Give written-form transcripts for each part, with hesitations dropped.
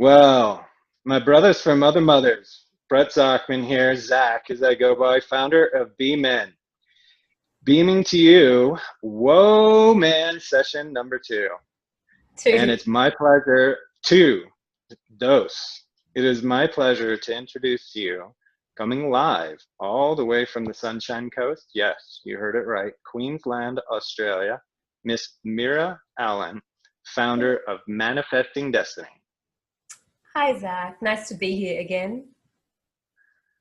Well, my brothers from other mothers, Brett Zockman here, Zach, as I go by, founder of B-Men. Beaming to you, WoMAN session number 2. And Two. it's my pleasure to dose. It is my pleasure to introduce to you, coming live all the way from the Sunshine Coast. Yes, you heard it right. Queensland, Australia, Miss Mira Allen, founder of Manifesting Destiny. Hi, Zach. Nice to be here again.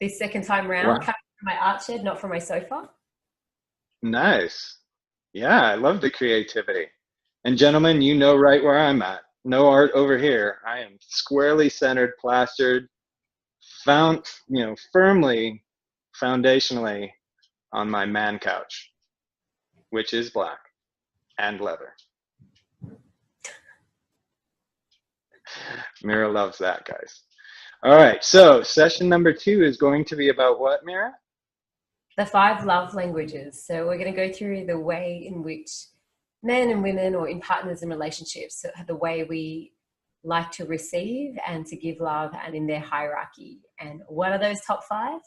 This second time round, Wow. coming from my art shed, not from my sofa. Nice. Yeah, I love the creativity. And gentlemen, you know right where I'm at. No art over here. I am squarely centered, plastered, found, firmly, foundationally on my man couch, which is black and leather. Mira loves that, guys. All right, so session number 2 is going to be about what, Mira? The 5 love languages. So we're going to go through the way in which men and women, or in partners and relationships, the way we like to receive and to give love, and in their hierarchy. And what are those top 5?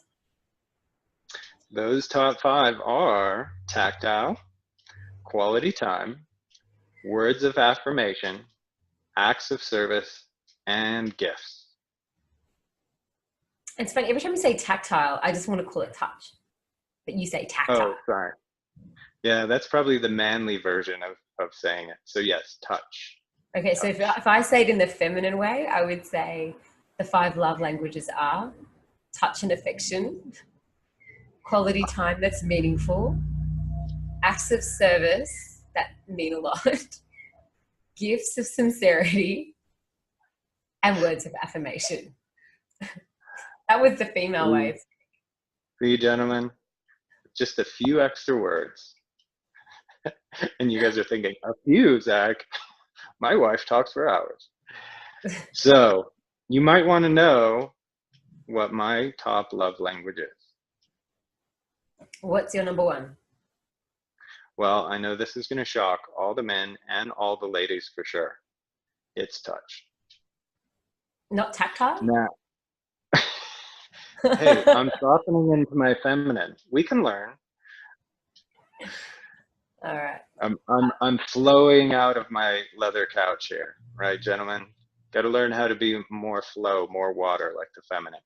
Those top 5 are tactile, quality time, words of affirmation, acts of service, and gifts. It's funny, every time you say tactile, I just want to call it touch. But you say tactile. Oh, sorry. Yeah, that's probably the manly version of saying it. So yes, touch. Okay, so if I say it in the feminine way, I would say the 5 love languages are touch and affection, quality time that's meaningful, acts of service that mean a lot, gifts of sincerity, and words of affirmation. That was the female ways. For you gentlemen, just a few extra words. And you guys are thinking, a few, Zach? My wife talks for hours. So you might want to know what my top love language is. What's your number 1? Well, I know this is going to shock all the men and all the ladies for sure. It's touch. Not tactile? Now, hey, I'm softening into my feminine. We can learn. All right. I'm flowing out of my leather couch here, right, gentlemen? Got to learn how to be more flow, more water, like the feminine.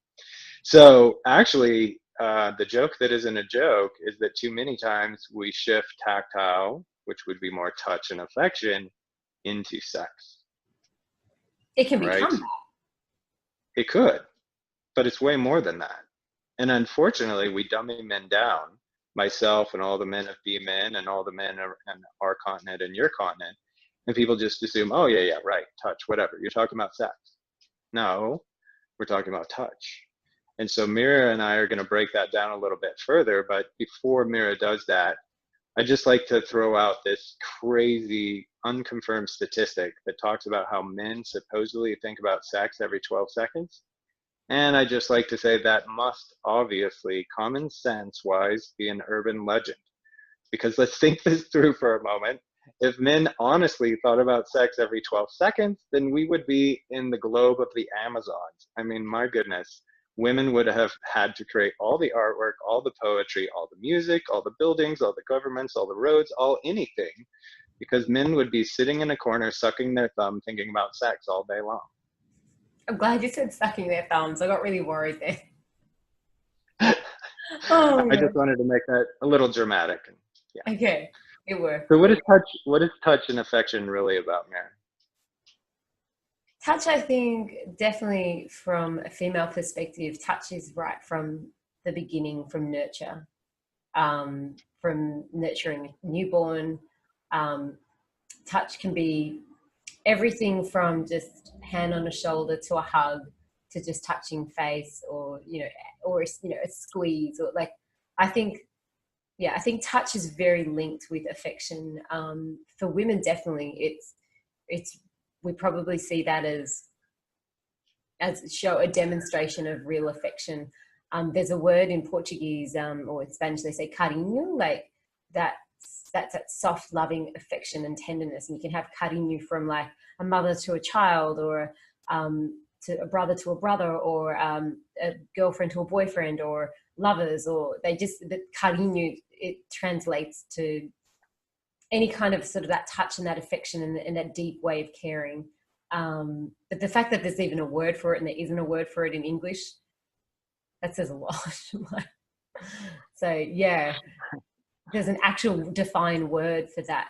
So actually, the joke that isn't a joke is that too many times we shift tactile, which would be more touch and affection, into sex. It can right? become that. It could, but it's way more than that. And unfortunately, we dummy men down, myself and all the men of B-Men and all the men in our continent and your continent, and people just assume, oh, yeah, right, touch, whatever. You're talking about sex. No, we're talking about touch. And so Mira and I are going to break that down a little bit further, but before Mira does that, I'd just like to throw out this crazy, unconfirmed statistic that talks about how men supposedly think about sex every 12 seconds. And I just like to say that must obviously, common sense wise, be an urban legend. Because let's think this through for a moment. If men honestly thought about sex every 12 seconds, then we would be in the globe of the Amazons. I mean, my goodness, women would have had to create all the artwork, all the poetry, all the music, all the buildings, all the governments, all the roads, all anything, because men would be sitting in a corner sucking their thumb thinking about sex all day long. I'm glad you said sucking their thumbs. I got really worried there. Oh, I just wanted to make that a little dramatic. Yeah. Okay, it worked. So what is touch and affection really about, Mary? Touch, I think, definitely from a female perspective, touch is right from the beginning, from nurture, from nurturing a newborn. Touch can be everything from just hand on a shoulder to a hug to just touching face, or a squeeze, or like I think touch is very linked with affection. For women, definitely, it's we probably see that as show a demonstration of real affection. There's a word in Portuguese or in Spanish they say carinho, like that's that soft, loving affection and tenderness. And you can have cariño from like a mother to a child, or to a brother, or a girlfriend to a boyfriend, or lovers, or they just, the carinho, it translates to any kind of sort of that touch and that affection, and that deep way of caring. But the fact that there's even a word for it and there isn't a word for it in English, that says a lot. So yeah, there's an actual defined word for that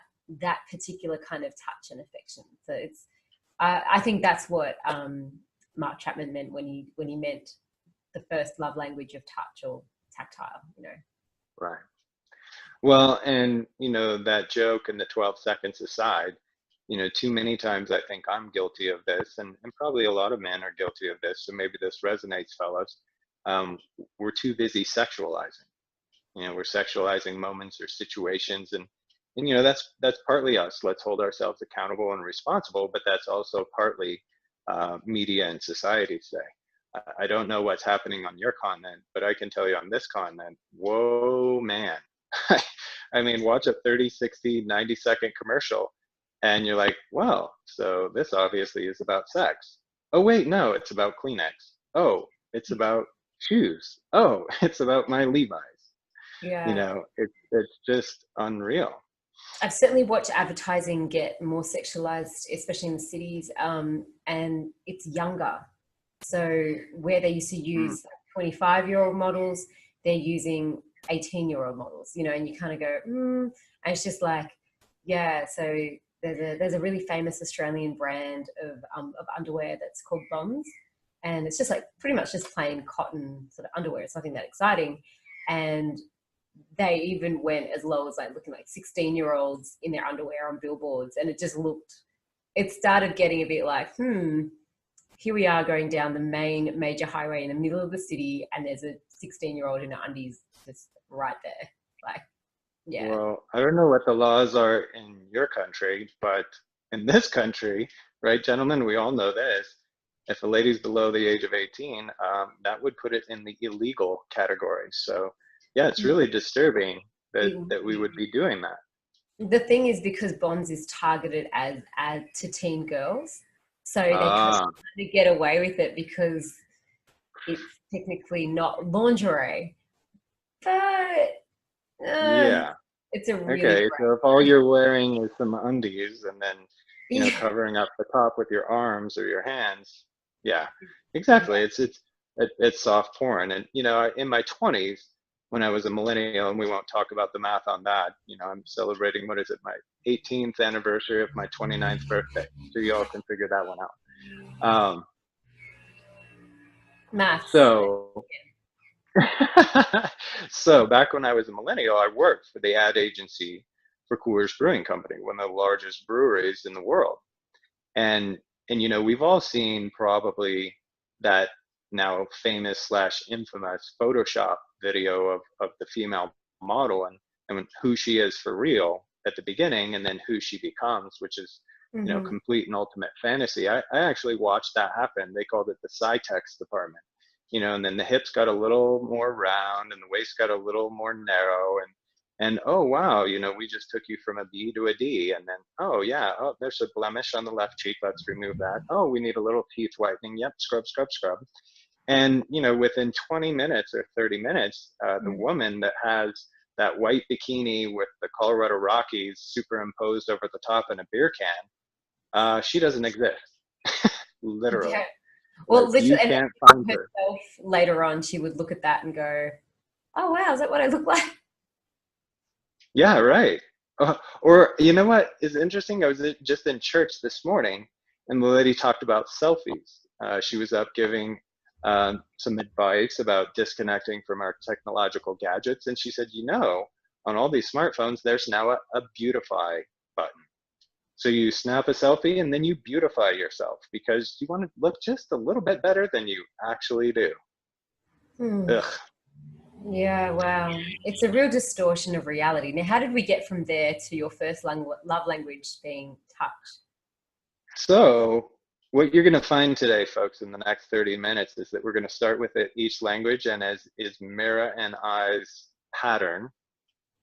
particular kind of touch and affection. So it's, I think that's what Mark Chapman meant when he meant the first love language of touch or tactile. Right. Well, and that joke and the 12 seconds aside, too many times I think I'm guilty of this, and probably a lot of men are guilty of this. So maybe this resonates, fellas. Um, we're too busy sexualizing. We're sexualizing moments or situations, and that's partly us. Let's hold ourselves accountable and responsible, but that's also partly media and society today. I don't know what's happening on your continent, but I can tell you on this continent, whoa, man. I mean, watch a 30, 60, 90-second commercial, and you're like, well, so this obviously is about sex. Oh, wait, no, it's about Kleenex. Oh, it's about shoes. Oh, it's about my Levi's. Yeah. It's just unreal. I've certainly watched advertising get more sexualized, especially in the cities, and it's younger. So where they used to Mm. use 25-year-old models, they're using 18-year-old models, and you kind of go, and it's just like, yeah. So there's a really famous Australian brand of underwear that's called Bonds, and it's just like pretty much just plain cotton sort of underwear. It's nothing that exciting, and they even went as low as like looking like 16-year-olds in their underwear on billboards, and it started getting a bit like, here we are going down the main major highway in the middle of the city, and there's a 16-year-old in her undies just right there. Like, yeah. Well, I don't know what the laws are in your country, but in this country, right, gentlemen, we all know this. If a lady's below the age of 18, that would put it in the illegal category. So, yeah, it's really disturbing that we would be doing that. The thing is, because Bonds is targeted as to teen girls, so they kind Ah, of get away with it because it's technically not lingerie, but uh, yeah. it's a really Okay, so if all you're wearing is some undies and then, great. covering up the top with your arms or your hands, yeah, exactly. It's soft porn. And in my 20s, when I was a millennial, and we won't talk about the math on that, I'm celebrating, what is it, my 18th anniversary of my 29th birthday. So you all can figure that one out. Maths. So so back when I was a millennial, I worked for the ad agency for Coors Brewing Company, one of the largest breweries in the world. And we've all seen probably that now famous slash infamous Photoshop video of the female model, and who she is for real at the beginning, and then who she becomes, which is Mm-hmm. complete and ultimate fantasy. I actually watched that happen. They called it the Cytex department. And then the hips got a little more round and the waist got a little more narrow, and oh wow, we just took you from a B to a D, and then oh yeah, oh there's a blemish on the left cheek, let's remove that. Oh, we need a little teeth whitening, yep, scrub, scrub, scrub. And within 20 minutes or 30 minutes, the woman that has that white bikini with the Colorado Rockies superimposed over the top in a beer can, she doesn't exist. Literally. Yeah. Like, Well, you literally, and can't find her. herself later on, she would look at that and go, "Oh wow, is that what I look like?" Yeah, right. Or you know what is interesting? I was just in church this morning, and the lady talked about selfies. She was up giving some advice about disconnecting from our technological gadgets, and she said, on all these smartphones, there's now a beautify button. So you snap a selfie and then you beautify yourself because you want to look just a little bit better than you actually do. Hmm. Ugh. Yeah, wow. It's a real distortion of reality. Now, how did we get from there to your first love language being touch? So, what you're going to find today, folks, in the next 30 minutes is that we're going to start with each language, and as is Mira and I's pattern,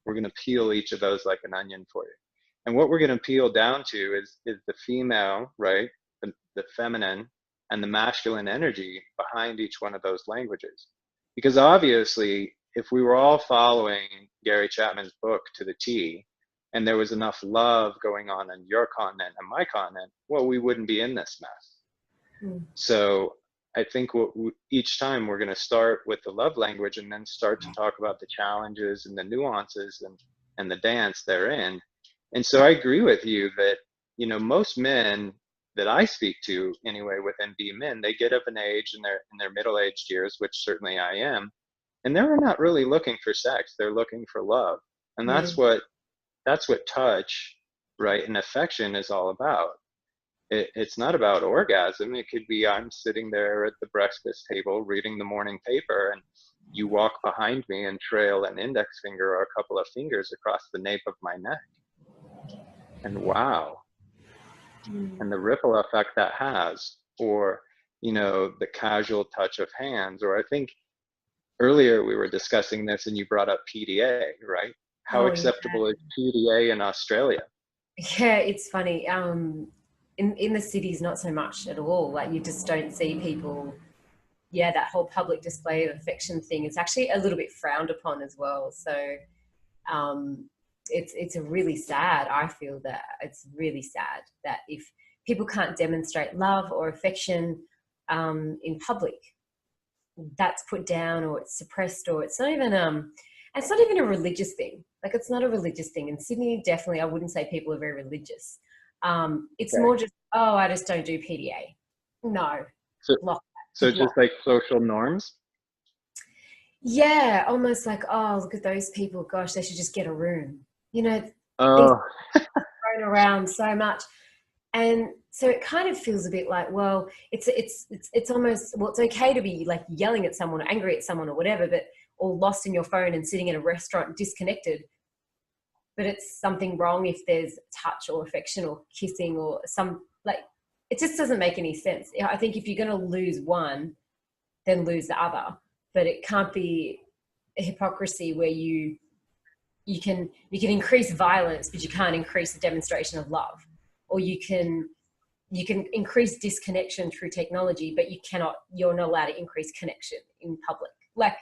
we're going to peel each of those like an onion for you. And what we're going to peel down to is the female, right? The feminine and the masculine energy behind each one of those languages. Because obviously, if we were all following Gary Chapman's book to the T, and there was enough love going on your continent and my continent, well, we wouldn't be in this mess. Mm. So I think each time we're going to start with the love language and then start to talk about the challenges and the nuances and the dance therein. And so I agree with you that, most men that I speak to anyway within B men, they get up in age in their middle-aged years, which certainly I am, and they're not really looking for sex. They're looking for love. And Mm. that's what touch, right, and affection is all about. It's not about orgasm. It could be I'm sitting there at the breakfast table reading the morning paper, and you walk behind me and trail an index finger or a couple of fingers across the nape of my neck. And wow. And the ripple effect that has, or, the casual touch of hands, or I think earlier we were discussing this and you brought up PDA, right? How Oh yeah. acceptable is PDA in Australia? Yeah, it's funny. In the cities, not so much at all. Like you just don't see people. Yeah, that whole public display of affection thing is actually a little bit frowned upon as well. So um, it's a really sad. I feel that it's really sad that if people can't demonstrate love or affection in public, that's put down or it's suppressed or it's not even a religious thing. Like it's not a religious thing. In Sydney, definitely I wouldn't say people are very religious. It's Okay. more just, oh, I just don't do PDA. No, So, block that, so block. just like social norms? Yeah, almost like, oh, look at those people. Gosh, they should just get a room. You know, these Oh, thrown around so much. And so it kind of feels a bit like, well, it's almost, well, it's okay to be like yelling at someone or angry at someone or whatever, but or lost in your phone and sitting in a restaurant disconnected. But it's something wrong if there's touch or affection or kissing or some like it just doesn't make any sense. I think if you're going to lose one, then lose the other. But it can't be a hypocrisy where you can increase violence, but you can't increase the demonstration of love, or you can increase disconnection through technology, but you're not allowed to increase connection in public. Like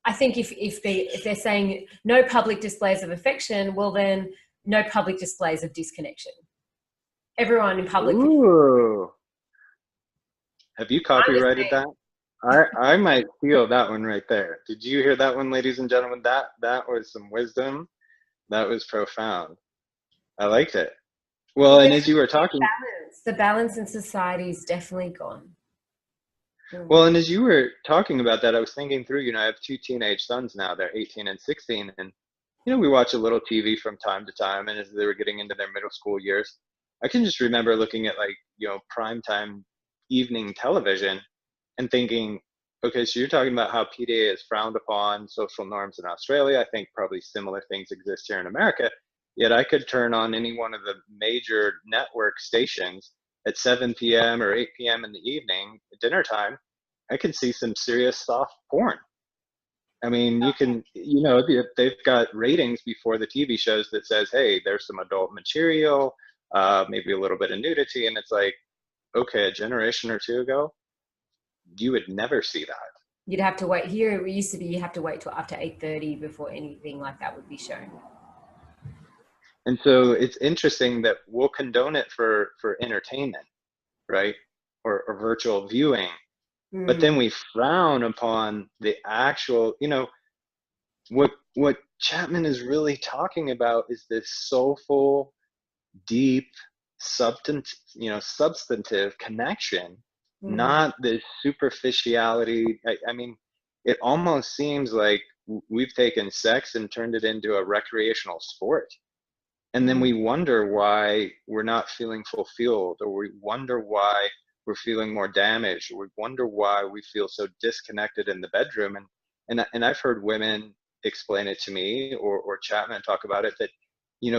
I think if they're saying no public displays of affection, well then no public displays of disconnection. Everyone in public can. ooh. Have you I'm just copyrighted saying, that? I might steal that one right there. Did you hear that one, ladies and gentlemen? That was some wisdom. That was profound. I liked it. well, Well, and there's as you were talking, the balance in society is definitely gone. Mm. well, and as you were talking about that, I was thinking through, I have two teenage sons now. They're 18 and 16. And, we watch a little TV from time to time. And as they were getting into their middle school years, I can just remember looking at like, primetime evening television and thinking, okay, so you're talking about how PDA is frowned upon, social norms in Australia. I think probably similar things exist here in America. Yet I could turn on any one of the major network stations at 7 p.m. or 8 p.m. in the evening, at dinner time. I can see some serious soft porn. I mean, you can, they've got ratings before the TV shows that says, hey, there's some adult material, maybe a little bit of nudity. And it's like, okay, a generation or two ago, you would never see that. You'd have to wait. Here it used to be you have to wait till after 8:30 before anything like that would be shown. And so it's interesting that we'll condone it for entertainment, right? Or virtual viewing. But then Mm. we frown upon the actual, what Chapman is really talking about is this soulful, deep, substantive connection, Mm. not this superficiality. I mean, it almost seems like we've taken sex and turned it into a recreational sport. And then Mm. we wonder why we're not feeling fulfilled, or we wonder why we're feeling more damaged, or we wonder why we feel so disconnected in the bedroom. And I've heard women explain it to me, or Chapman talk about it, that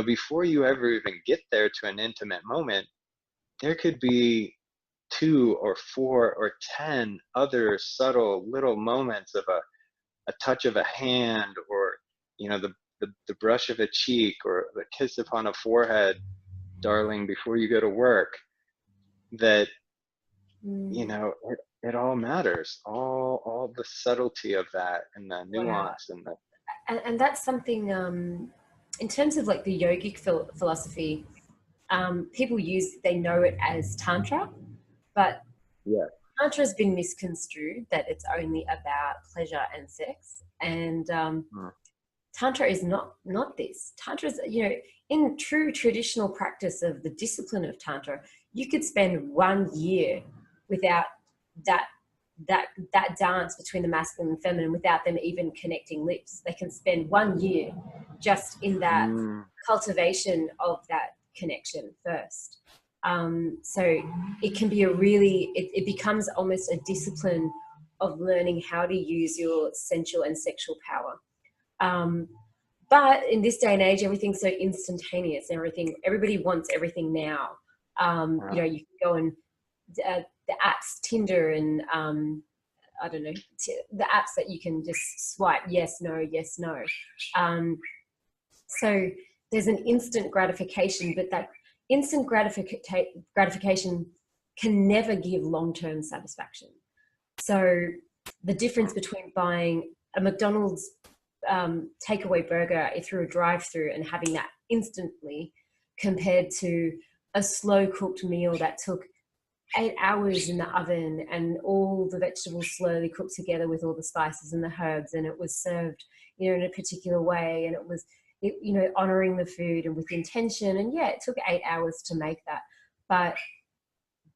before you ever even get there to an intimate moment, there could be 2 or 4 or 10 other subtle little moments of a touch of a hand, or the brush of a cheek, or the kiss upon a forehead, darling, before you go to work, that Mm, it all matters, all the subtlety of that and the wow. nuance and the And that's something, in terms of like the yogic philosophy, people they know it as Tantra, but yeah. Tantra has been misconstrued that it's only about pleasure and sex. And Mm. Tantra is not this. Tantra is, in true traditional practice of the discipline of Tantra, you could spend 1 year without that that dance between the masculine and feminine without them even connecting lips. They can spend 1 year just in that Mm. cultivation of that connection first. So it can be a really, it becomes almost a discipline of learning how to use your sensual and sexual power. Um, but in this day and age, everything's so instantaneous. Everybody wants everything now. You can go and the apps, Tinder, and I don't know, the apps that you can just swipe yes, no, yes, no. Um, so there's an instant gratification, but that instant gratification can never give long-term satisfaction. So the difference between buying a McDonald's takeaway burger through a drive-through and having that instantly, compared to a slow cooked meal that took 8 hours in the oven and all the vegetables slowly cooked together with all the spices and the herbs, and it was served, in a particular way, and it was, honoring the food and with intention. And yeah, it took 8 hours to make that, but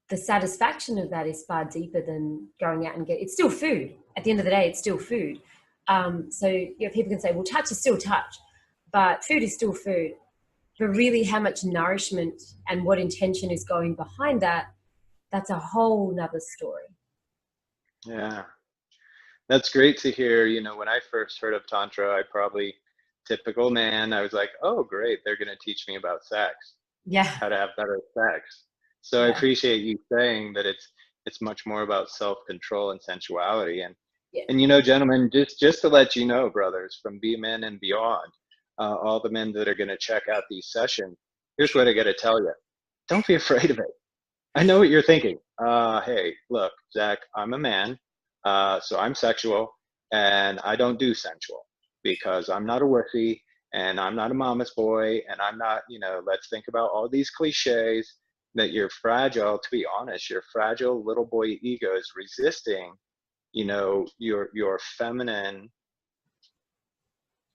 the satisfaction of that is far deeper than going out and it's still food. At the end of the day, it's still food. So people can say, well, touch is still touch, but food is still food. But really, how much nourishment and what intention is going behind that, that's a whole nother story. Yeah, that's great to hear. When I first heard of Tantra, I probably, typical man, I was like, oh, great, they're going to teach me about sex, Yeah, how to have better sex. So I yeah, appreciate you saying that it's much more about self-control and sensuality. yeah. And gentlemen, just to let you know, brothers, from B Men and beyond, all the men that are going to check out these sessions, here's what I got to tell you: don't be afraid of it. I know what you're thinking. Hey, look, Zach, I'm a man, so I'm sexual, and I don't do sensual because I'm not a wussy, and I'm not a mama's boy, and I'm not, let's think about all these cliches that you're fragile. To be honest, your fragile little boy ego is resisting, your feminine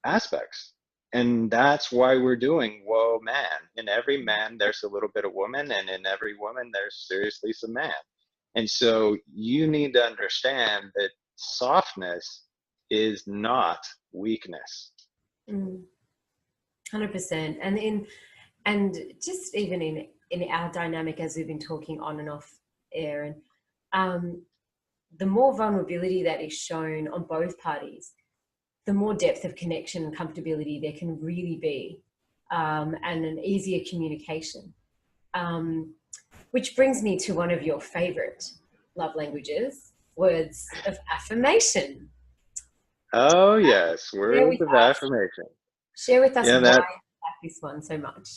aspects. And that's why we're doing Whoa Man. In every man, there's a little bit of woman, and in every woman, there's seriously some man. And so you need to understand that softness is not weakness. 100%. And just even in our dynamic, as we've been talking on and off air, and um, the more vulnerability that is shown on both parties, the more depth of connection and comfortability there can really be, and an easier communication. Um, which brings me to one of your favorite love languages, words of affirmation. Oh, yes, Share words with of us, affirmation. share with us Yeah, why that you like this one so much.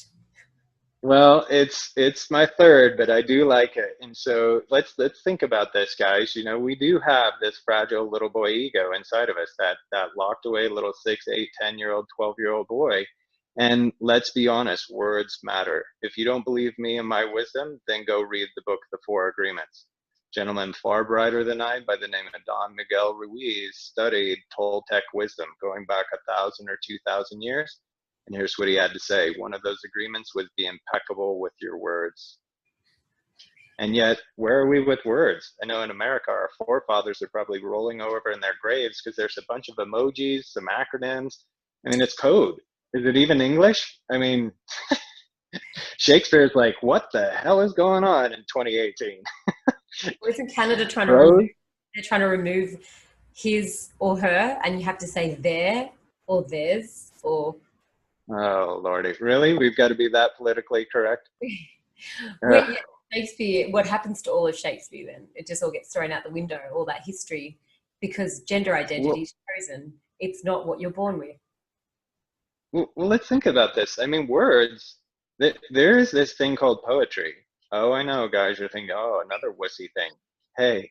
Well, it's my third, but I do like it. And so let's think about this, guys. We do have this fragile little boy ego inside of us, that locked away little 6, 8, 10-year-old, 12-year-old boy. And let's be honest, words matter. If you don't believe me and my wisdom, then go read the book, The Four Agreements. Gentleman far brighter than I, by the name of Don Miguel Ruiz, studied Toltec wisdom going back 1,000 or 2,000 years, and here's what he had to say. One of those agreements was be impeccable with your words. And yet, where are we with words? I know in America, our forefathers are probably rolling over in their graves because there's a bunch of emojis, some acronyms. I mean, it's code. Is it even English? I mean, Shakespeare's like, what the hell is going on in 2018? Well, isn't Canada trying to remove? Prose? They're trying to remove his or her, and you have to say their or theirs or. Oh, Lordy. Really? We've got to be that politically correct? Wait, Uh, yeah, Shakespeare. What happens to all of Shakespeare then? It just all gets thrown out the window. All that history, because gender identity well, is chosen. It's not what you're born with. well, let's think about this. I mean, words, there is this thing called poetry. Oh, I know, guys, you're thinking, oh, another wussy thing. Hey,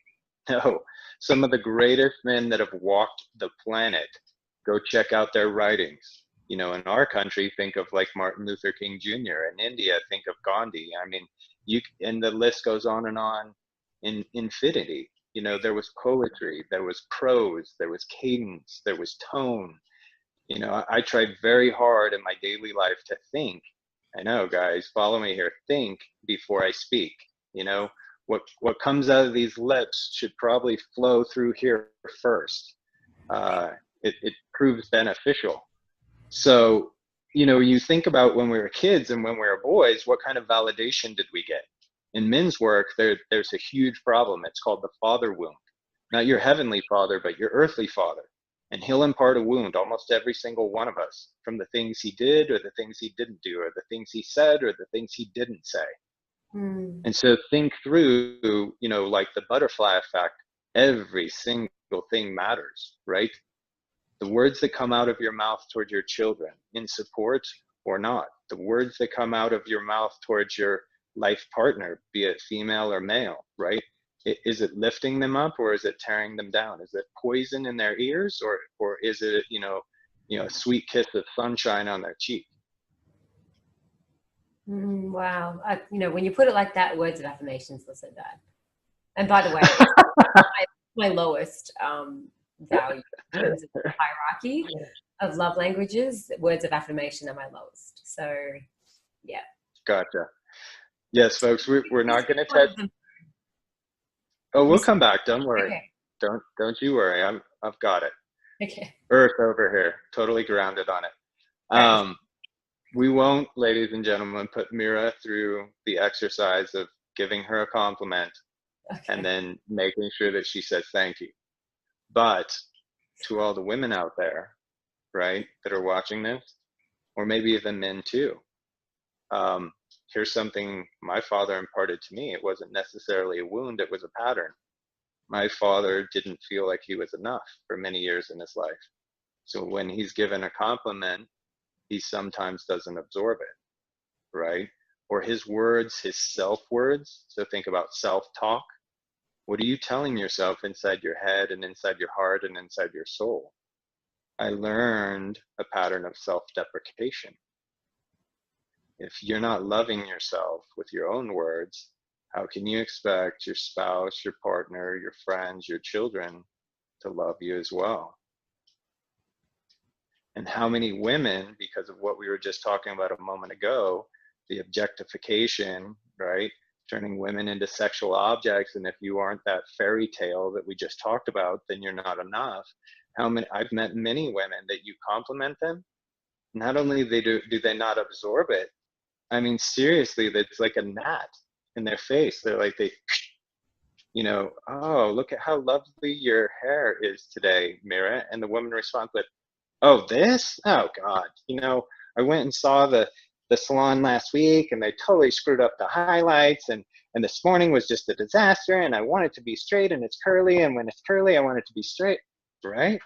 no, some of the greatest men that have walked the planet, go check out their writings. You know, in our country, think of like Martin Luther King Jr. In India, think of Gandhi. I mean, and the list goes on and on in infinity. You know, there was poetry, there was prose, there was cadence, there was tone. You know, I tried very hard in my daily life to think. I know, guys, follow me here. Think before I speak. You know, what comes out of these lips should probably flow through here first. Uh, it proves beneficial. So, you know, you think about when we were kids and when we were boys, what kind of validation did we get? In men's work, there's a huge problem. It's called the father wound. Not your heavenly father, but your earthly father. And he'll impart a wound, almost every single one of us, from the things he did or the things he didn't do, or the things he said or the things he didn't say. Mm. And so think through, you know, like the butterfly effect, every single thing matters, right? The words that come out of your mouth towards your children, in support or not, the words that come out of your mouth towards your life partner, be it female or male, right? Is it lifting them up or is it tearing them down? Is it poison in their ears or is it, a sweet kiss of sunshine on their cheek? Wow. When you put it like that, words of affirmations are so bad. And by the way, it's my lowest value in terms of the hierarchy of love languages. Words of affirmation are my lowest. So, yeah. Gotcha. Yes, folks, we're not going to One touch. of them. Oh, we'll Miss- come back. Don't worry. Okay. Don't you worry. I've got it. Okay. Earth over here, totally grounded on it. All right. We won't, ladies and gentlemen, put Mira through the exercise of giving her a compliment and Okay. then making sure that she says thank you. But to all the women out there, right, that are watching this, or maybe even men too, um, here's something my father imparted to me. It wasn't necessarily a wound, it was a pattern. My father didn't feel like he was enough for many years in his life. So when he's given a compliment, he sometimes doesn't absorb it, right? Or his words, his self words. So think about self talk. What are you telling yourself inside your head and inside your heart and inside your soul? I learned a pattern of self deprecation. If you're not loving yourself with your own words, how can you expect your spouse, your partner, your friends, your children to love you as well? And how many women, because of what we were just talking about a moment ago, the objectification, right? Turning women into sexual objects. And if you aren't that fairy tale that we just talked about, then you're not enough. I've met many women that you compliment them. Not only do they not absorb it, I mean, seriously, that's like a gnat in their face. They're like, oh, look at how lovely your hair is today, Mira. And the woman responds with, oh, this? Oh, God. I went and saw the salon last week and they totally screwed up the highlights. And this morning was just a disaster. And I want it to be straight and it's curly. And when it's curly, I want it to be straight. Right?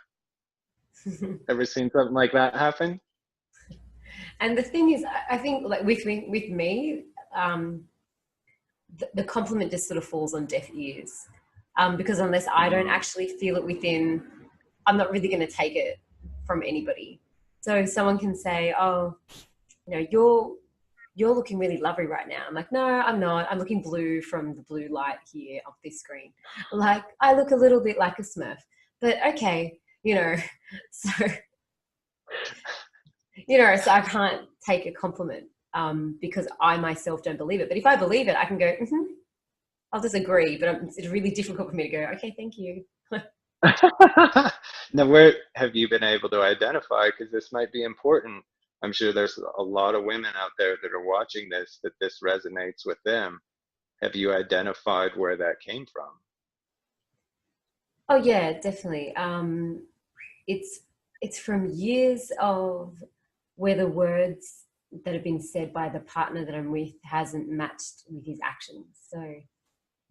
Ever seen something like that happen? And the thing is, I think like with me, the compliment just sort of falls on deaf ears, because unless I don't actually feel it within, I'm not really going to take it from anybody. So someone can say, "Oh, you're looking really lovely right now." I'm like, "No, I'm not. I'm looking blue from the blue light here of this screen. Like, I look a little bit like a Smurf, but okay, so." So I can't take a compliment because I myself don't believe it. But if I believe it, I can go, I'll disagree, but it's really difficult for me to go, okay, thank you. Now, where have you been able to identify? Because this might be important. I'm sure there's a lot of women out there that are watching this, that this resonates with them. Have you identified where that came from? Oh yeah, definitely. It's from years of where the words that have been said by the partner that I'm with hasn't matched with his actions. So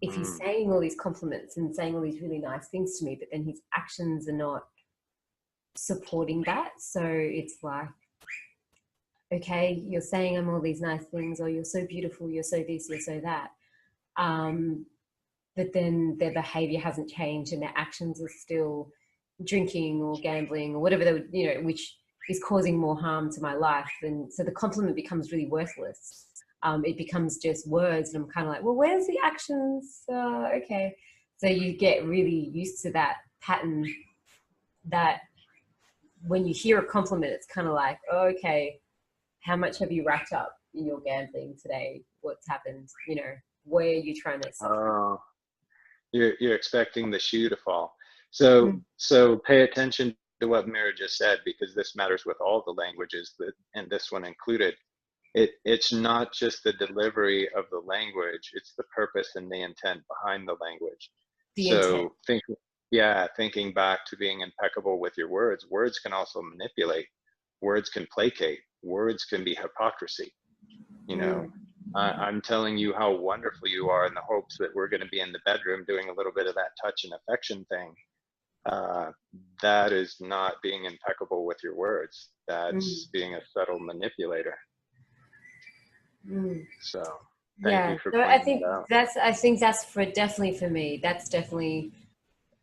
if he's saying all these compliments and saying all these really nice things to me, but then his actions are not supporting that. So it's like, okay, you're saying I'm all these nice things, or you're so beautiful, you're so this, you're so that. but then their behavior hasn't changed and their actions are still drinking or gambling or whatever they would, which is causing more harm to my life. And so the compliment becomes really worthless. It becomes just words, and I'm kind of like, well, where's the actions? Okay. So you get really used to that pattern that when you hear a compliment, it's kind of like, oh, okay, how much have you racked up in your gambling today? What's happened? Where are you trying to soften? Oh, you're expecting the shoe to fall. So Mm. so pay attention to what Mira just said, because this matters with all the languages, and this one included. It's not just the delivery of the language, it's the purpose and the intent behind the language. The intent. So thinking back to being impeccable with your words, words can also manipulate, words can placate, words can be hypocrisy. you know Mm. I'm telling you how wonderful you are in the hopes that we're going to be in the bedroom doing a little bit of that touch and affection thing. uh, that is not being impeccable with your words, Mm. that's being a subtle manipulator. Mm. So thank you Yeah. for So pointing that out. I think that's definitely for me. That's definitely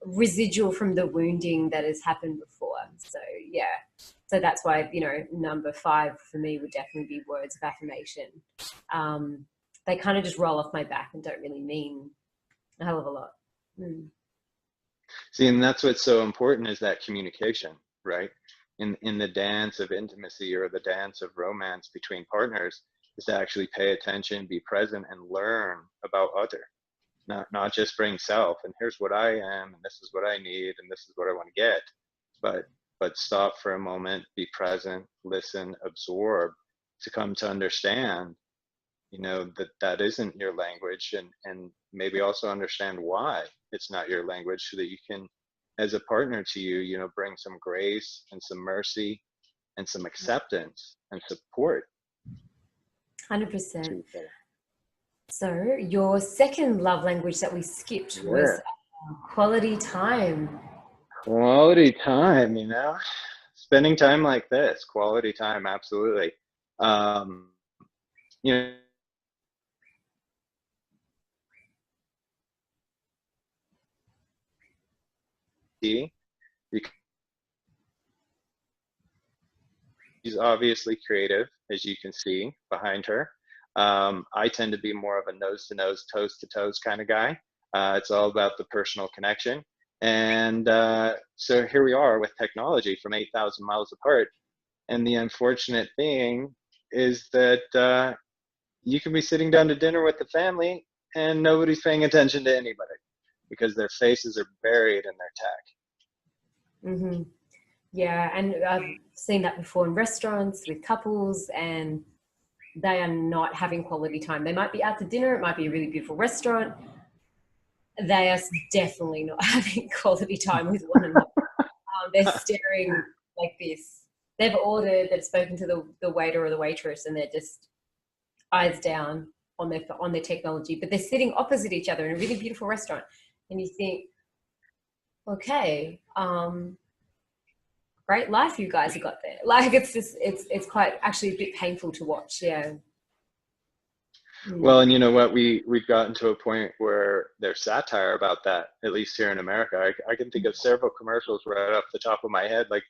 residual from the wounding that has happened before. So yeah. So that's why, number 5 for me would definitely be words of affirmation. They kind of just roll off my back and don't really mean a hell of a lot. Mm. See, and that's what's so important, is that communication, right? In the dance of intimacy, or the dance of romance between partners, is to actually pay attention, be present, and learn about other. Not just bring self and here's what I am and this is what I need and this is what I want to get, but stop for a moment, be present, listen, absorb, to come to understand, that isn't your language, and maybe also understand why it's not your language, so that you can, as a partner to you, bring some grace and some mercy and some acceptance and support 100%. to each other. So your second love language that we skipped was Yeah, quality time. quality time, spending time like this, quality time, absolutely. um you know because she's obviously creative, as you can see behind her. I tend to be more of a nose to nose, toes to toes kind of guy. It's all about the personal connection. And so here we are with technology from 8,000 miles apart. And the unfortunate thing is that you can be sitting down to dinner with the family and nobody's paying attention to anybody, because their faces are buried in their tech. Mm-hmm. Yeah, and I've seen that before in restaurants with couples, and they are not having quality time. They might be out to dinner, it might be a really beautiful restaurant. They are definitely not having quality time with one another. They're staring like this. They've ordered, they've spoken to the waiter or the waitress, and they're just eyes down on their technology, but they're sitting opposite each other in a really beautiful restaurant. And you think, okay, great life you guys have got there. Like it's just it's quite actually a bit painful to watch. Yeah. Well, Mm. and you know what? We've gotten to a point where there's satire about that, at least here in America. I can think of several commercials right off the top of my head, like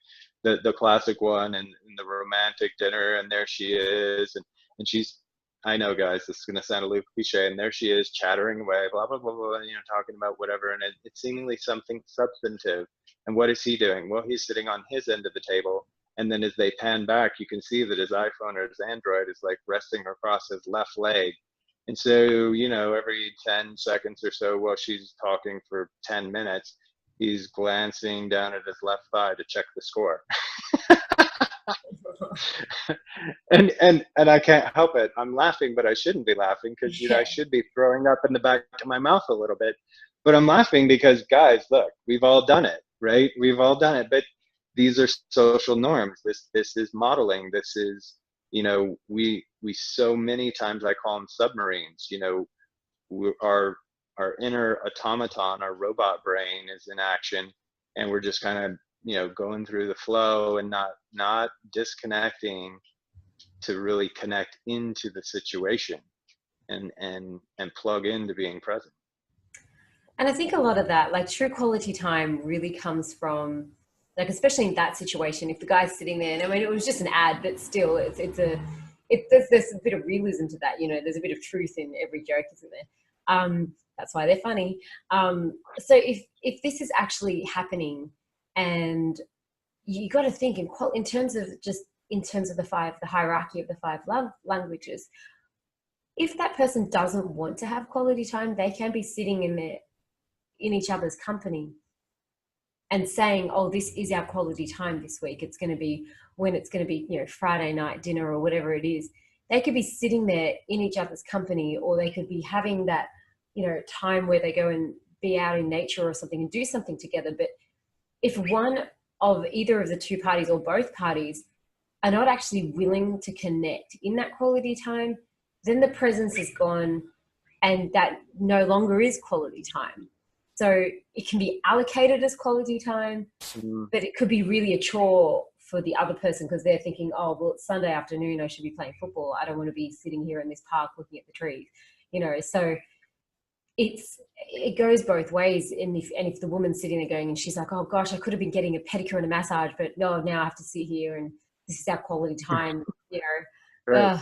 the classic one, and the romantic dinner, and there she is, and she's, I know, guys, this is gonna sound a little cliche, and there she is chattering away, blah blah blah blah, talking about whatever, and it's seemingly something substantive. And what is he doing? Well, he's sitting on his end of the table, and then as they pan back, you can see that his iPhone or his Android is like resting across his left leg. And so, every 10 seconds or so, while she's talking for 10 minutes, he's glancing down at his left thigh to check the score. And I can't help it. I'm laughing, but I shouldn't be laughing, because I Yeah. should be throwing up in the back of my mouth a little bit. But I'm laughing because, guys, look, we've all done it, right? We've all done it. But these are social norms. This is modeling. This is, we so many times, I call them submarines. Our inner automaton, our robot brain, is in action, and we're just kind of, going through the flow, and not disconnecting to really connect into the situation, and plug into being present. And I think a lot of that, like true quality time really comes from, like, especially in that situation, if the guy's sitting there, and I mean, it was just an ad, but still, there's a bit of realism to that, you know, there's a bit of truth in every joke, isn't there? That's why they're funny. So if this is actually happening, and you got to think in terms of just in terms of the hierarchy of the five love languages, if that person doesn't want to have quality time, they can be sitting in each other's company and saying, oh, this is our quality time this week. It's going to be when it's going to be, you know, Friday night dinner or whatever it is. They could be sitting there in each other's company, or they could be having that, you know, time where they go and be out in nature or something and do something together. But if one of either of the two parties or both parties are not actually willing to connect in that quality time, then the presence is gone, and that no longer is quality time. So it can be allocated as quality time, Mm. but it could be really a chore for the other person because they're thinking, oh, well, it's Sunday afternoon, I should be playing football. I don't want to be sitting here in this park looking at the trees, you know. So it goes both ways. And if the woman's sitting there going and she's like, oh gosh, I could have been getting a pedicure and a massage, but no, now I have to sit here and this is our quality time, you know. Right.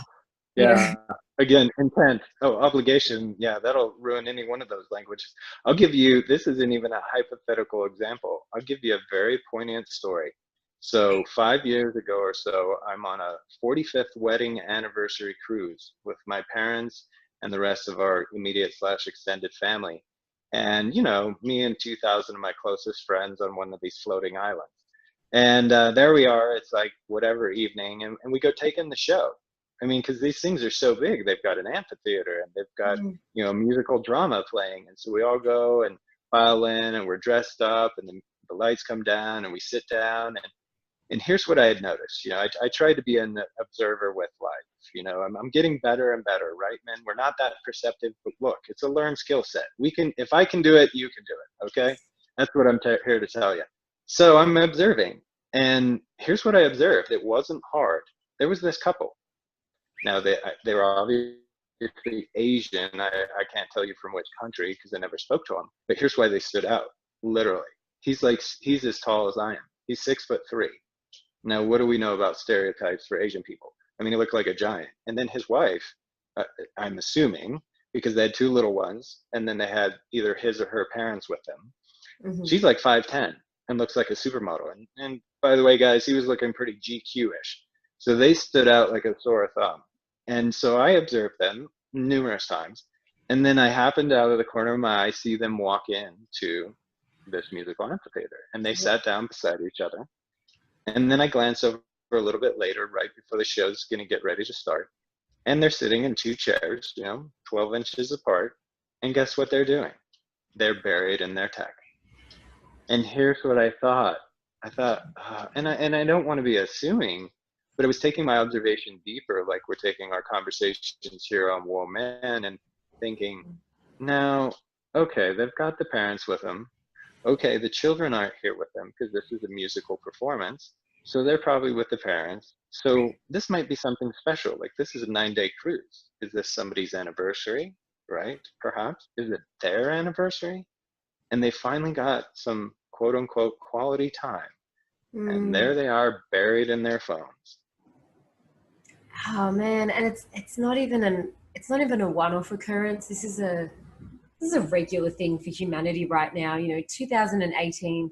You know. Yeah. Again, intent. Oh, obligation. Yeah, that'll ruin any one of those languages. I'll give you, this isn't even a hypothetical example. I'll give you a very poignant story. So 5 years ago or so, I'm on a 45th wedding anniversary cruise with my parents and the rest of our immediate slash extended family. And, you know, me and 2,000 of my closest friends on one of these floating islands. And there we are. It's like whatever evening, and we go take in the show. I mean, because these things are so big, they've got an amphitheater and they've got, Mm. you know, musical drama playing. And so we all go and file in and we're dressed up, and then the lights come down and we sit down. And here's what I had noticed. You know, I tried to be an observer with life. You know, I'm getting better and better, right, man? We're not that perceptive, but look, it's a learned skill set. We can, if I can do it, you can do it. Okay. That's what I'm here to tell you. So I'm observing. And here's what I observed. It wasn't hard. There was this couple. Now they were obviously Asian. I can't tell you from which country because I never spoke to them. But here's why they stood out. Literally, he's as tall as I am. He's 6'3". Now, what do we know about stereotypes for Asian people? I mean, he looked like a giant. And then his wife, uh, I'm assuming, because they had two little ones, and then they had either his or her parents with them. Mm-hmm. She's like 5'10" and looks like a supermodel. And by the way, guys, he was looking pretty GQ-ish. So they stood out like a sore thumb. And so I observed them numerous times. And then I happened out of the corner of my eye see them walk in to this musical amphitheater. And they sat down beside each other. And then I glanced over a little bit later, right before the show's going to get ready to start. And they're sitting in two chairs, you know, 12 inches apart. And guess what they're doing? They're buried in their tech. And here's what I thought. I thought, and I don't want to be assuming, but I was taking my observation deeper, like we're taking our conversations here on WoMAN, and thinking, now, okay, they've got the parents with them. Okay, the children aren't here with them because this is a musical performance. So they're probably with the parents. So this might be something special. Like this is a 9-day cruise. Is this somebody's anniversary? Right? Perhaps. Is it their anniversary? And they finally got some quote unquote quality time. And Mm. there they are buried in their phones. Oh man, and it's not even a one-off occurrence. This is a regular thing for humanity right now. You know, 2018,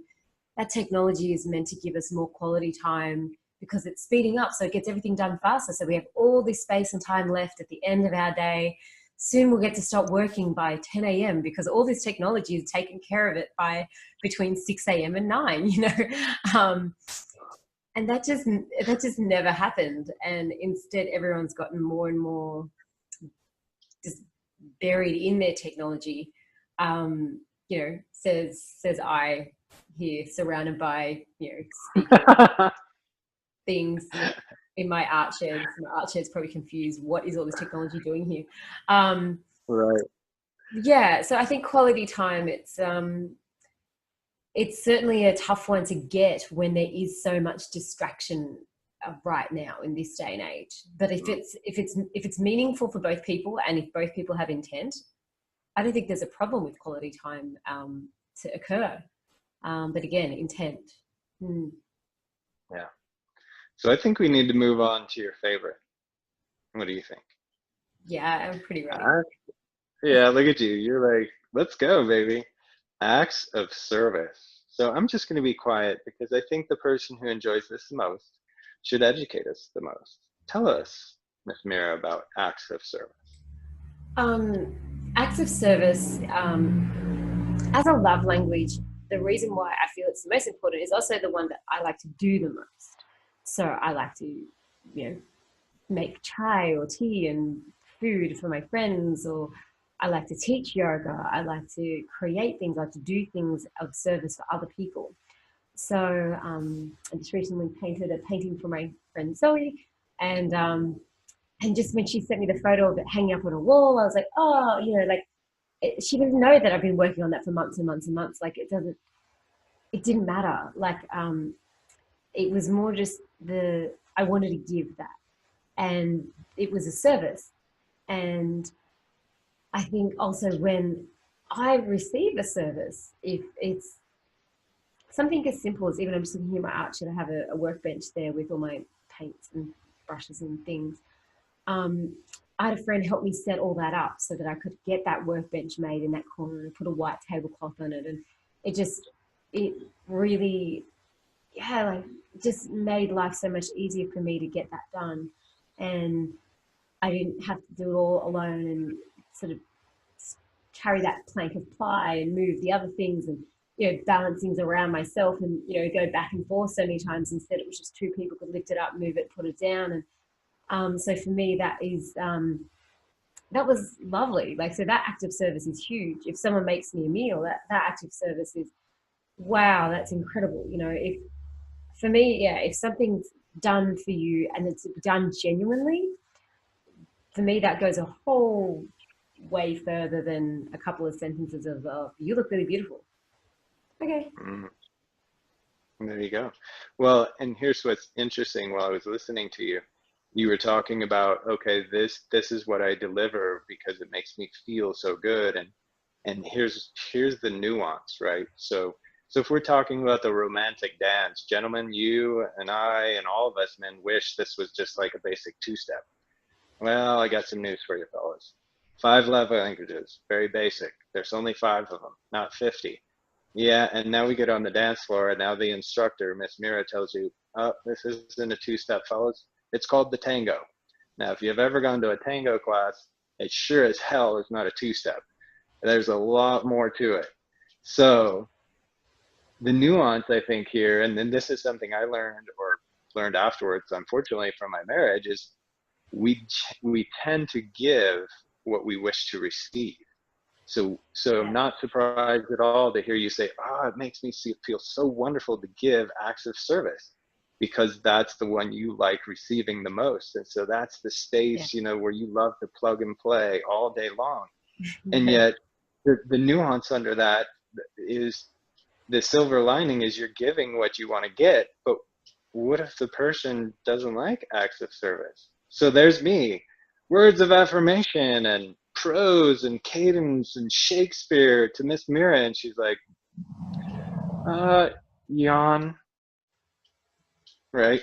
that technology is meant to give us more quality time because it's speeding up, so it gets everything done faster. So we have all this space and time left at the end of our day. Soon we'll get to stop working by 10 a.m. because all this technology is taking care of it by between 6 a.m. and 9, you know. Um, and that just never happened. And instead, everyone's gotten more and more just buried in their technology. You know, says I here, surrounded by, you know, speakers, things in my art sheds. My art shed's probably confused. What is all this technology doing here? Um, Right. yeah, so I think quality time. It's certainly a tough one to get when there is so much distraction right now in this day and age. But if it's meaningful for both people, and if both people have intent, I don't think there's a problem with quality time to occur. But again, intent. Mm. Yeah. So I think we need to move on to your favorite. What do you think? Yeah, I'm pretty ready. Uh, yeah, look at you. You're like, let's go, baby. Acts of service. So I'm just going to be quiet because I think the person who enjoys this the most should educate us the most. Tell us, Miss Mira, about acts of service. Um, Acts of service, as a love language, the reason why I feel it's the most important is also the one that I like to do the most. So I like to, make chai or tea and food for my friends, or I like to teach yoga. I like to create things. I like to do things of service for other people. So I just recently painted a painting for my friend Zoe, and just when she sent me the photo of it hanging up on a wall, I was like, oh, like she didn't know that I've been working on that for months and months and months. Like it didn't matter. Like it was more just I wanted to give that, and it was a service. And I think also when I receive a service, if it's something as simple as, even I'm just looking here at my art shed, I have a workbench there with all my paints and brushes and things. um, I had a friend help me set all that up so that I could get that workbench made in that corner and put a white tablecloth on it. And it just, it really, yeah, like just made life so much easier for me to get that done. And I didn't have to do it all alone and sort of carry that plank of ply and move the other things and, balance things around myself and, go back and forth so many times. Instead, it was just two people could lift it up, move it, put it down. And so for me, that was lovely. Like, so that act of service is huge. If someone makes me a meal, that act of service is, wow, that's incredible. If for me, yeah, if something's done for you and it's done genuinely, for me, that goes a whole way further than a couple of sentences of, oh, you look really beautiful. Okay. Mm, there you go. Well, and here's what's interesting. While I was listening to you, you were talking about, okay, this is what I deliver because it makes me feel so good, and here's the nuance, right? So if we're talking about the romantic dance, gentlemen, you and I and all of us men wish this was just like a basic two-step. Well, I got some news for you fellas. Five love languages, very basic. There's only five of them, not 50. Yeah, and now we get on the dance floor, and now the instructor, Miss Mira, tells you, oh, this isn't a two-step, fellas. It's called the tango. Now, if you've ever gone to a tango class, it sure as hell is not a two-step. There's a lot more to it. So the nuance, I think, here, and then this is something I learned or learned afterwards, unfortunately, from my marriage, is we tend to give what we wish to receive. So I'm Yeah. not surprised at all to hear you say, "Oh, it makes me feel so wonderful to give acts of service," because that's the one you like receiving the most, and so that's the Yeah. space, where you love to plug and play all day long. And Yeah. yet, the nuance under that is, the silver lining is you're giving what you want to get, but what if the person doesn't like acts of service? So there's me, words of affirmation and prose and cadence and Shakespeare to Miss Mira, and she's like, uh, yawn, right?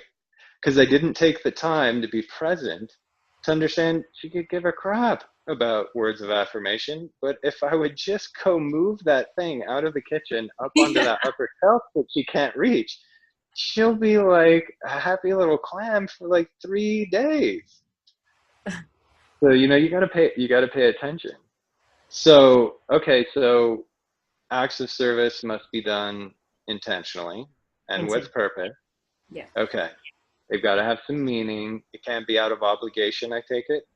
Because I didn't take the time to be present to understand she could give a crap about words of affirmation. But if I would just go move that thing out of the kitchen up onto Yeah. that upper shelf that she can't reach, she'll be like a happy little clam for like 3 days. So you gotta pay attention. So okay, so acts of service must be done intentionally and with Intent. purpose. Yeah. Okay. They've got to have some meaning. It can't be out of obligation, I take it.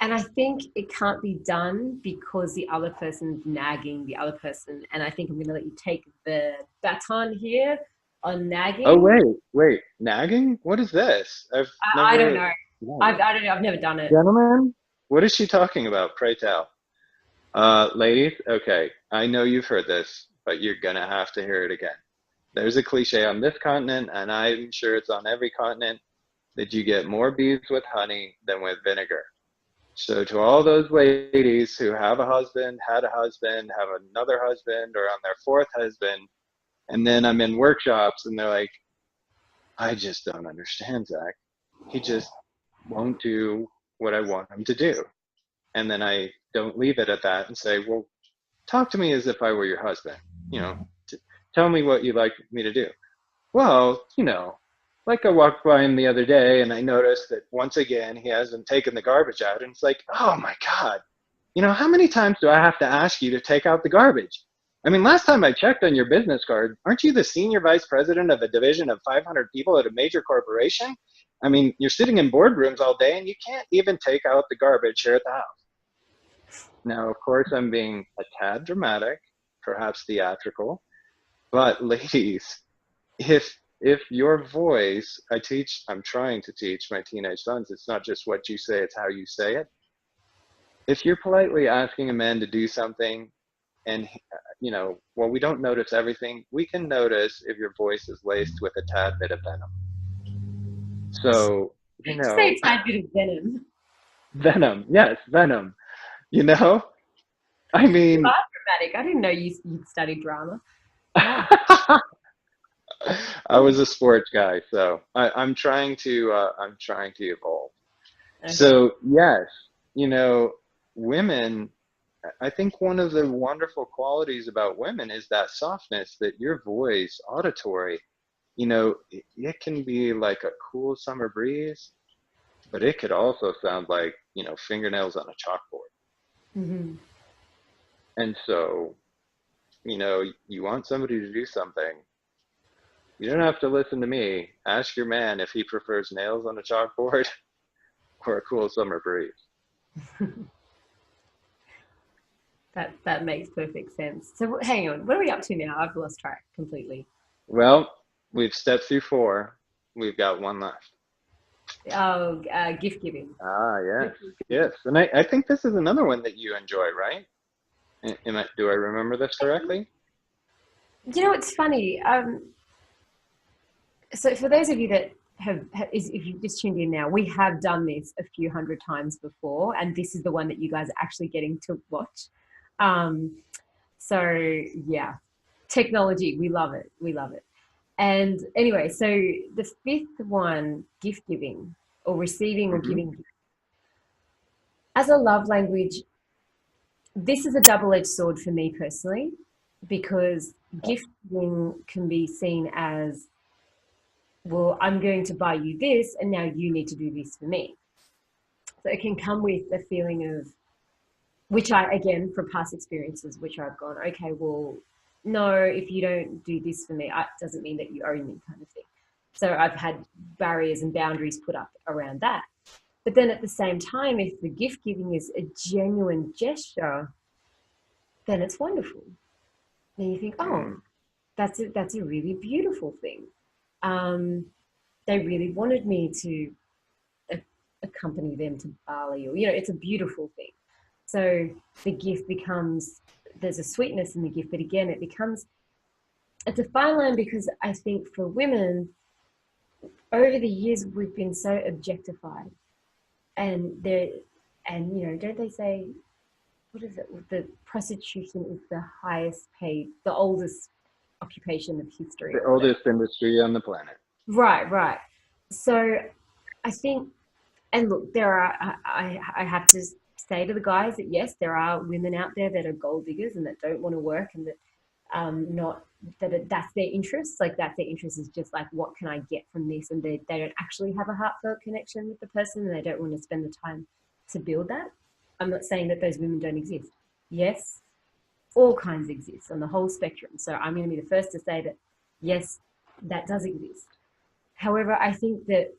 And I think it can't be done because the other person's nagging the other person. And I think I'm going to let you take the baton here on Oh, nagging. wait. Nagging? What is this? I've I don't never. know. Nagging. I don't know. I've never done it. Gentlemen, what is she talking about? Pray tell. Ladies, okay. I know you've heard this, but you're going to have to hear it again. There's a cliche on this continent, and I'm sure it's on every continent, that you get more bees with honey than with vinegar. So to all those ladies who have a husband, had a husband, have another husband, or on their fourth husband, and then I'm in workshops and they're like, I just don't understand Zach. He just won't do what I want him to do. And then I don't leave it at that and say, well, talk to me as if I were your husband. You know, tell me what you'd like me to do. Well, like I walked by him the other day and I noticed that once again he hasn't taken the garbage out. And it's like, oh my God, how many times do I have to ask you to take out the garbage? I mean, last time I checked on your business card, aren't you the senior vice president of a division of 500 people at a major corporation? I mean, you're sitting in boardrooms all day and you can't even take out the garbage here at the house. Now, of course, I'm being a tad dramatic, perhaps theatrical, but ladies, if your voice, I'm trying to teach my teenage sons, it's not just what you say, it's how you say it. If you're politely asking a man to do something and, well, we don't notice everything, we can notice if your voice is laced with a tad bit of venom. So, Did you say a tad bit of venom? venom, yes, venom, you know? I You mean, are dramatic. I didn't know you'd studied drama. Wow. I was a sports guy, so I'm trying to evolve. Okay. So yes, women, I think one of the wonderful qualities about women is that softness, that your voice, auditory, it can be like a cool summer breeze, but it could also sound like, fingernails on a chalkboard. Mm-hmm. And so, you want somebody to do something, you don't have to listen to me. Ask your man if he prefers nails on a chalkboard or a cool summer breeze. That makes perfect sense. So hang on, what are we up to now? I've lost track completely. Well, we've stepped through four. We've got one left. Oh, gift giving. Ah, yes, yes. And I think this is another one that you enjoy, right? Do I remember this correctly? It's funny. So for those of you that if you've just tuned in now, we have done this a few hundred times before, and this is the one that you guys are actually getting to watch. Um, so yeah, technology, we love it. We love it. And anyway, so the fifth one, gift giving or receiving or Hmm. giving. As a love language, this is a double-edged sword for me personally, because gift giving can be seen as, well, I'm going to buy you this and now you need to do this for me. So it can come with a feeling of, which I, again, from past experiences, which I've gone, okay, well, no, if you don't do this for me, it doesn't mean that you own me, kind of thing. So I've had barriers and boundaries put up around that. But then at the same time, if the gift giving is a genuine gesture, then it's wonderful. Then you think, oh, Mm. that's a really beautiful thing. Um, they really wanted me to accompany them to Bali, or it's a beautiful thing. So the gift becomes, there's a sweetness in the gift, but again, it's a fine line, because I think for women over the years we've been so objectified, and there, and don't they say, what is it? The prostitution is the highest paid, the oldest occupation of history, The or whatever. oldest industry on the planet. Right, right. So I think, and look, there are, I have to say to the guys that yes, there are women out there that are gold diggers and that don't want to work, and that not that's their interest. Like that's their interest, is just like, what can I get from this? And they don't actually have a heartfelt connection with the person, and they don't want to spend the time to build that. I'm not saying that those women don't exist. Yes, all kinds exist on the whole spectrum. So I'm going to be the first to say that yes, that does exist. However, I think that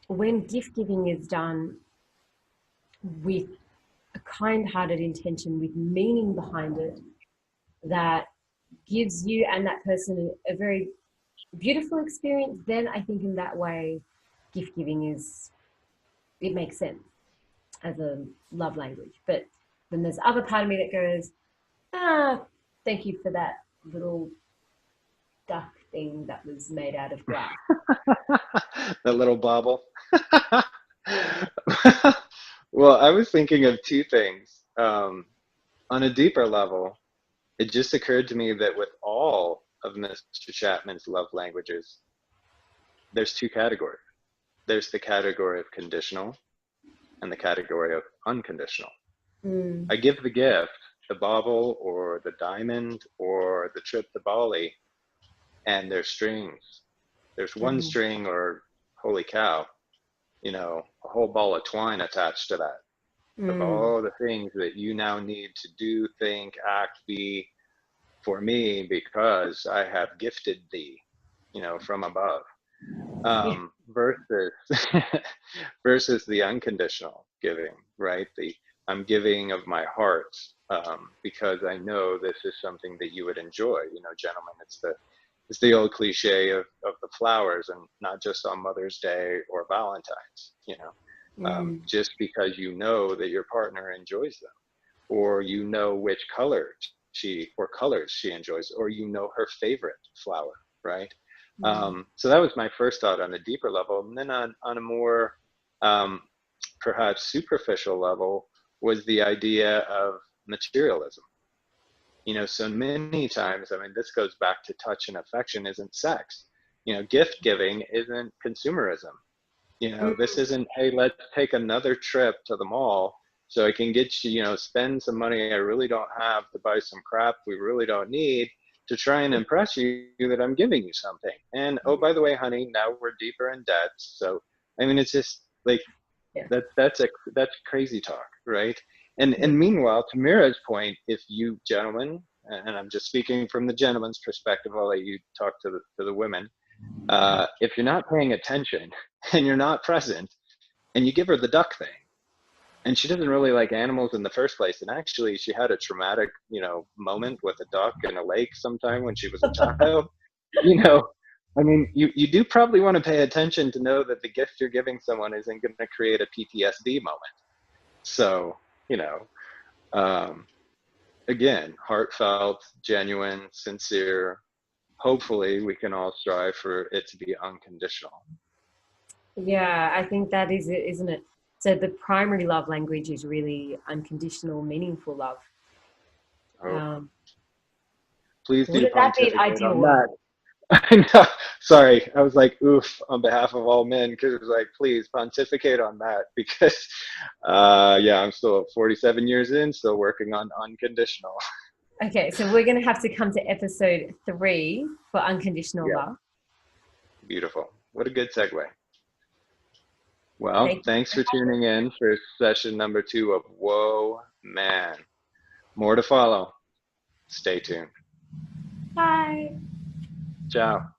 when gift giving is done with a kind-hearted intention, with meaning behind it, that gives you and that person a very beautiful experience, then I think in that way, gift giving it makes sense as a love language. But then there's other part of me that goes, thank you for that little duck thing that was made out of glass. The little bauble. Well, I was thinking of two things. On a deeper level, it just occurred to me that with all of Mr. Chapman's love languages, there's two categories. There's the category of conditional and the category of unconditional. Mm, I give the gift, the bauble or the diamond or the trip to Bali, and there's strings. There's one mm, string or, holy cow, a whole ball of twine attached to that of mm, all the things that you now need to do, think, act, be for me because I have gifted thee, from above. yeah. Versus versus the unconditional giving, right? The I'm giving of my heart because I know this is something that you would enjoy. Gentlemen, it's the old cliche of the flowers, and not just on Mother's Day or Valentine's. Mm, Just because you know that your partner enjoys them, or which colors she enjoys, or her favorite flower, right? mm, So that was my first thought on a deeper level. And then on a more um, perhaps superficial level was the idea of materialism. So many times, I mean, this goes back to touch and affection isn't sex. Gift giving isn't consumerism. This mm, isn't, hey, let's take another trip to the mall so I can get you, spend some money I really don't have to buy some crap we really don't need to try and yeah, impress you that I'm giving you something. And oh, by the way, honey, now we're deeper in debt. So, I mean, it's just like yeah, that's crazy talk, right? And yeah. and meanwhile, to Mira's point, if you gentlemen, and I'm just speaking from the gentleman's perspective, I'll let you talk to the women. If you're not paying attention and you're not present, and you give her the duck thing, and she doesn't really like animals in the first place, and actually she had a traumatic, moment with a duck in a lake sometime when she was a child, you know, I mean, you do probably want to pay attention to know that the gift you're giving someone isn't going to create a PTSD moment. So, you know, um, again, heartfelt, genuine, sincere. Hopefully, we can all strive for it to be unconditional. Yeah, I think that is it, isn't it? So the primary love language is really unconditional, meaningful love. Oh, Um, please do wouldn't that be an pontificate ideal on world? that. I know. Sorry, I was like, oof, on behalf of all men, because it was like, please pontificate on that, because, yeah, I'm still 47 years in, still working on unconditional. Okay, so we're going to have to come to episode 3 for unconditional Yeah, love. beautiful. What a good segue. Well, Thank you. thanks for tuning in for session number 2 of Whoa Man. More to follow. Stay tuned. Bye. Ciao.